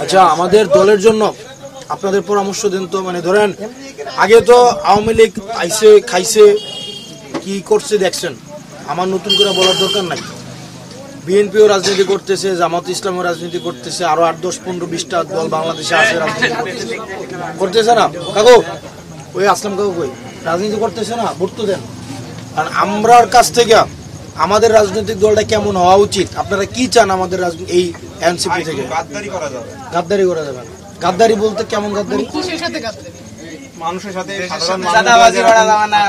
আচ্ছা, আমাদের দলের জন্য আপনাদের পরামর্শ দেন তো। মানে ধরেন আগে তো আওয়ামী লীগ আইসে খাইছে, কি করছে দেখছেন, আমার নতুন করে বলার দরকার নাই। বিএনপিও রাজনীতি করতেছে, জামাত ইসলামও রাজনীতি করতেছে, আরো 8, 10, 15, 20টা দল বাংলাদেশে আছে রাজনীতি করতেছে না কাকু? ওই আসলাম কাকু কই রাজনীতি করতেছে না? ভোট তো দেন। আর আমরার কাছ থেকে আমাদের রাজনৈতিক দলটা কেমন হওয়া উচিত, আপনারা কি চান আমাদের এই এনসিপি থেকে? গাদ্দারি করা যাবে। গাদ্দারি করা যাবে না? গাদ্দারি বলতে কেমন গাদ্দারি? মানুষের সাথে চাঁদাবাজি করা যাবে না,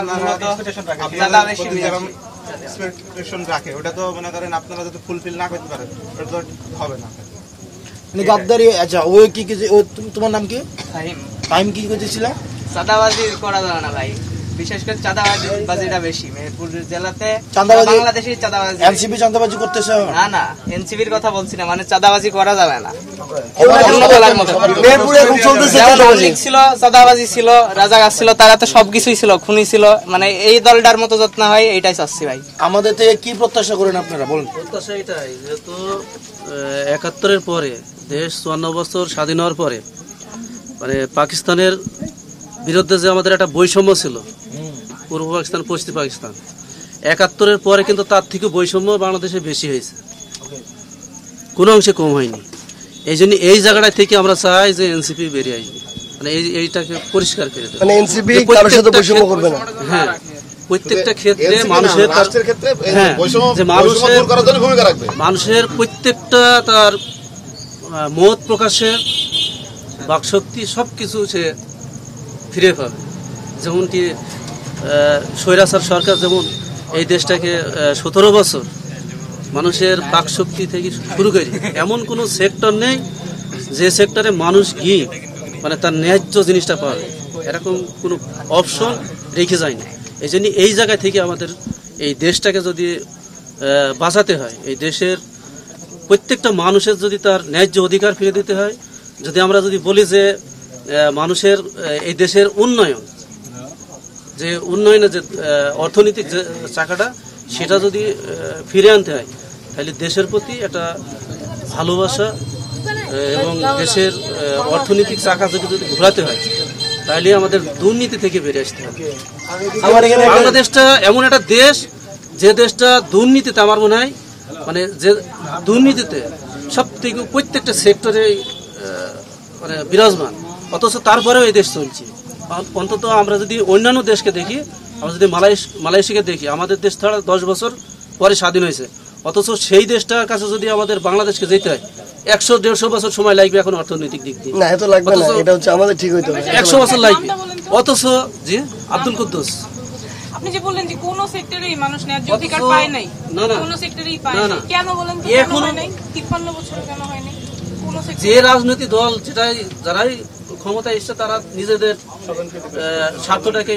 এক্সপেকটেশন রাখে, ওটা তো মনে করেন আপনারা যদি ফুলফিল না করতে পারেন ওটা তো হবে না। গাদ্দারি। আচ্ছা, ওই কি তোমার নাম কি? টাইম কি করতেছিল? চাঁদাবাজি করা যাবে না ভাই, বিশেষ করে চাঁদাবাজিটা বেশি মেহেরপুর জেলাতে। বাংলাদেশে চাঁদাবাজি, এনসিপি চাঁদাবাজি করতেছে না? না, এনসিপির কথা বলছি না, মানে চাঁদাবাজি করা যাবে না। ছিল চাঁদাবাজি ছিল, রাজাকার ছিল, তারা তো সবকিছুই ছিল, খুনি ছিল, মানে এই দলটার মতো যত্ন হয় এইটাই চাচ্ছি ভাই। আমাদের থেকে কি প্রত্যাশা করেন আপনারা বলেন? প্রত্যাশা এটাই, যেহেতু 71-এর পরে দেশ 54 বছর স্বাধীন হওয়ার পরে মানে পাকিস্তানের বিরুদ্ধে যে আমাদের একটা বৈষম্য ছিল, পূর্ব পাকিস্তান পশ্চিম পাকিস্তান, 71-এর পরে কিন্তু তার থেকে বৈষম্য বাংলাদেশে বেশি হয়েছে, কোনো অংশে কম হয়নি। এই জন্য এই জায়গাটা থেকে আমরা চাই যে এনসিপি বেরিয়ে আসবে, মানে এইটাকে পরিষ্কার করে দেবে, মানে এনসিপি কারোর সাথে বৈষম্য করবে না। হ্যাঁ, প্রত্যেকটা ক্ষেত্রে মানুষের মানুষের প্রত্যেকটা তার মত প্রকাশের বাকশক্তি সবকিছু সে ফিরে পাবে। যেমনটি স্বৈরাচার সরকার যেমন এই দেশটাকে 17 বছর মানুষের বাকশক্তি থেকে শুরু করে এমন কোনো সেক্টর নেই যে সেক্টরে মানুষ গিয়ে মানে তার ন্যায্য জিনিসটা পাবে, এরকম কোনো অপশন রেখে যায় না। এই জন্য এই জায়গা থেকে আমাদের এই দেশটাকে যদি বাঁচাতে হয়, এই দেশের প্রত্যেকটা মানুষের যদি তার ন্যায্য অধিকার ফিরে দিতে হয়, যদি আমরা যদি বলি যে মানুষের এই দেশের উন্নয়ন, যে উন্নয়নের যে অর্থনৈতিক যে চাকাটা সেটা যদি ফিরে আনতে হয়, তাহলে দেশের প্রতি একটা ভালোবাসা এবং দেশের অর্থনৈতিক চাকা যদি ঘোরাতে হয়, তাহলে আমাদের দুর্নীতি থেকে বেরিয়ে আসতে হবে। বাংলাদেশটা এমন একটা দেশ যে দেশটা দুর্নীতিতে আমার মনে হয় মানে যে দুর্নীতিতে সব থেকে প্রত্যেকটা সেক্টরে মানে বিরাজমান, অথচ তারপরেও এই দেশ চলছে। অন্তত আমরা যদি অন্যান্য দেশকে দেখি, আমরা যদি মালয়েশিয়াকে দেখি, আমাদের দেশ ছাড়া 10 বছর পরে স্বাধীন হয়েছে, অথচ সেই দেশটার কাছে যদি আমাদের বাংলাদেশকে যেতে হয় 100-150 বছর সময় লাগবে এখন অর্থনৈতিক দিক দিয়ে। না, এত লাগবে না, এটা হচ্ছে আমাদের ঠিক হইতে হবে, 100 বছর লাগবে। অথচ জি আব্দুল কুদ্দুস, আপনি যে বললেন যে কোন সেক্টরেই মানুষ ন্যায্য অধিকার পায় নাই, কোন সেক্টরেই পায় নাই, কেন বলেন তো? কেন হয় নাই? 53 বছর কেন হয় নাই? কোন সেক্টরে যে রাজনৈতিক দল যারাই ক্ষমতায় এসেছে তারা নিজেদের স্বার্থটাকে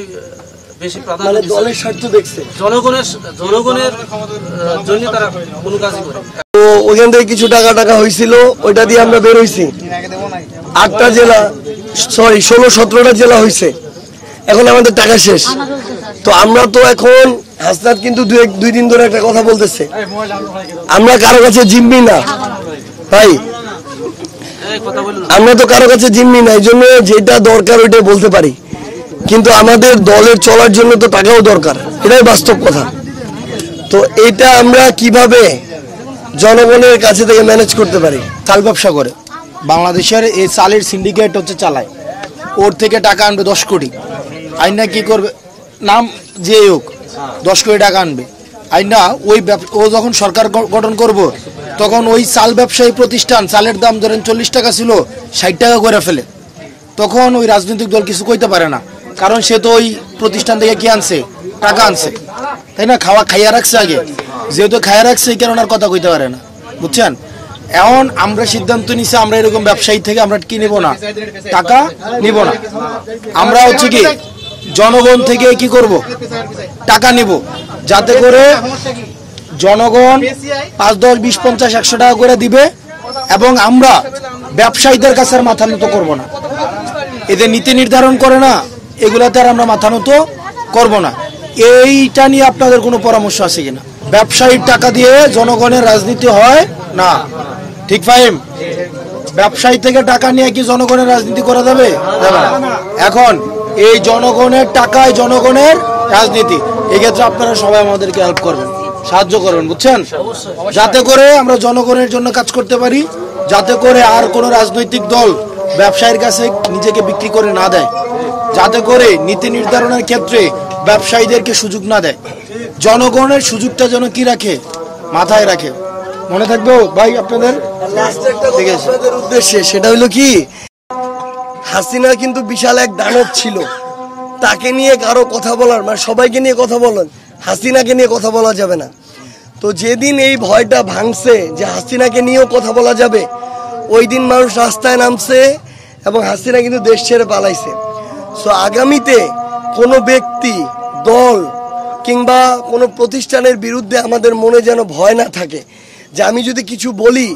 বেশি প্রাধান্য দিচ্ছে, দলের স্বার্থ দেখছে, জনগণের জন্য তারা কোনো কাজই করে। তো ওইখান থেকে কিছু টাকা হয়েছিল, ওইটা দিয়ে আমরা বের হয়েছি। 8টা জেলা, সরি 16-17টা জেলা হয়েছে, এখন আমাদের টাকা শেষ। তো আমরা তো এখন হাসনাত কিন্তু 2 দিন ধরে একটা কথা বলতেছে, আমরা কারো কাছে জিম্মি না ভাই, আমরা তো কারো কাছে জিম্মি না, এই জন্য যেটা দরকার ওইটাই বলতে পারি, কিন্তু আমাদের দলের চলার জন্য তো টাকাও দরকার, এটাই বাস্তব কথা। তো এটা আমরা কিভাবে জনগণের কাছে থেকে ম্যানেজ করতে পারি? চাল ব্যবসা করে বাংলাদেশের এই চালের সিন্ডিকেট হচ্ছে চালায়, ওর থেকে টাকা আনবে 10 কোটি, আইনা কি করবে, নাম যে হোক 10 কোটি টাকা আনবে আইনা, ও যখন সরকার গঠন করব তখন ওই চাল ব্যবসায়ী প্রতিষ্ঠান চালের দাম ধরেন 40 টাকা ছিল 60 টাকা করে ফেলে, তখন ওই রাজনৈতিক দল কিছু কইতে পারে না, কারণ সে তো ওই প্রতিষ্ঠান থেকে কি আনছে, টাকা আনছে, তাই না? খাইয়া রাখছে আগে, যেহেতু খাইয়া রাখছে এই কারণে আর কথা কইতে পারে না, বুঝছেন? এখন আমরা সিদ্ধান্ত নিছি আমরা এরকম ব্যবসায়ী থেকে আমরা কি নিব না, টাকা নিব না, আমরা হচ্ছে কি জনগণ থেকে কি করব, টাকা নিব, যাতে করে জনগণ 5, 10, 20, 50, 100 টাকা করে দিবে, এবং আমরা ব্যবসায়ীদের কাছে আর মাথা নত করবো না, এদের নীতি নির্ধারণ করে না এগুলাতে আর আমরা মাথা নত করব না। এইটা নিয়ে আপনাদের কোনো পরামর্শ আছে কিনা? ব্যবসায়ীর টাকা দিয়ে জনগণের রাজনীতি হয় না, ঠিক ফাহিম? ব্যবসায়ী থেকে টাকা নিয়ে কি জনগণের রাজনীতি করা যাবে? যাবে না। এখন এই জনগণের টাকায় জনগণের রাজনীতি, এক্ষেত্রে আপনারা সবাই আমাদেরকে হেল্প করবেন, সাহায্য করবেন, বুঝছেন? যাতে করে আমরা জনগণের জন্য কাজ করতে পারি, যাতে করে আর কোনো রাজনৈতিক দল ব্যবসায়ীর কাছে নিজেকে বিক্রি করে না দেয়, যাতে করে নীতি নির্ধারণের ক্ষেত্রে ব্যবসায়ীদেরকে সুযোগ না দেয়, জনগণের সুযোগটা যেন কি রাখে, মাথায় রাখে। মনে থাকবে ভাই আপনাদের? ঠিক আছে, আপনাদের উদ্দেশ্যে সেটা হলো কি, হাসিনা কিন্তু বিশাল এক দানব ছিল, তাকে নিয়ে কারো কথা বলার, মানে সবাইকে নিয়ে কথা বলেন, হাসিনাকে নিয়ে কথা বলা যাবে না। তো যেদিন এই ভয়টা ভাঙছে যে হাসিনাকে নিয়েও কথা বলা যাবে, ওই দিন মানুষ রাস্তায় নামছে এবং হাসিনা কিন্তু দেশ ছেড়ে পালাইছে। সো আগামীতে কোনো ব্যক্তি, দল কিংবা কোনো প্রতিষ্ঠানের বিরুদ্ধে আমাদের মনে যেন ভয় না থাকে যে আমি যদি কিছু বলি,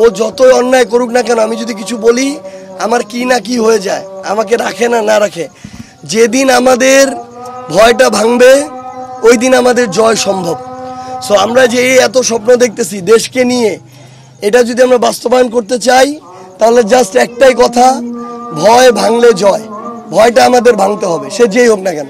ও যতই অন্যায় করুক না কেন, আমি যদি কিছু বলি আমার কি না কি হয়ে যায়, আমাকে রাখে না না রাখে। যেদিন আমাদের ভয়টা ভাঙবে ওই দিন আমাদের জয় সম্ভব। সো আমরা যে এত স্বপ্ন দেখতেছি দেশকে নিয়ে, এটা যদি আমরা বাস্তবায়ন করতে চাই তাহলে জাস্ট একটাই কথা, ভয় ভাঙলে জয়। ভয়টা আমাদের ভাঙতে হবে, সে যেই হোক না কেন।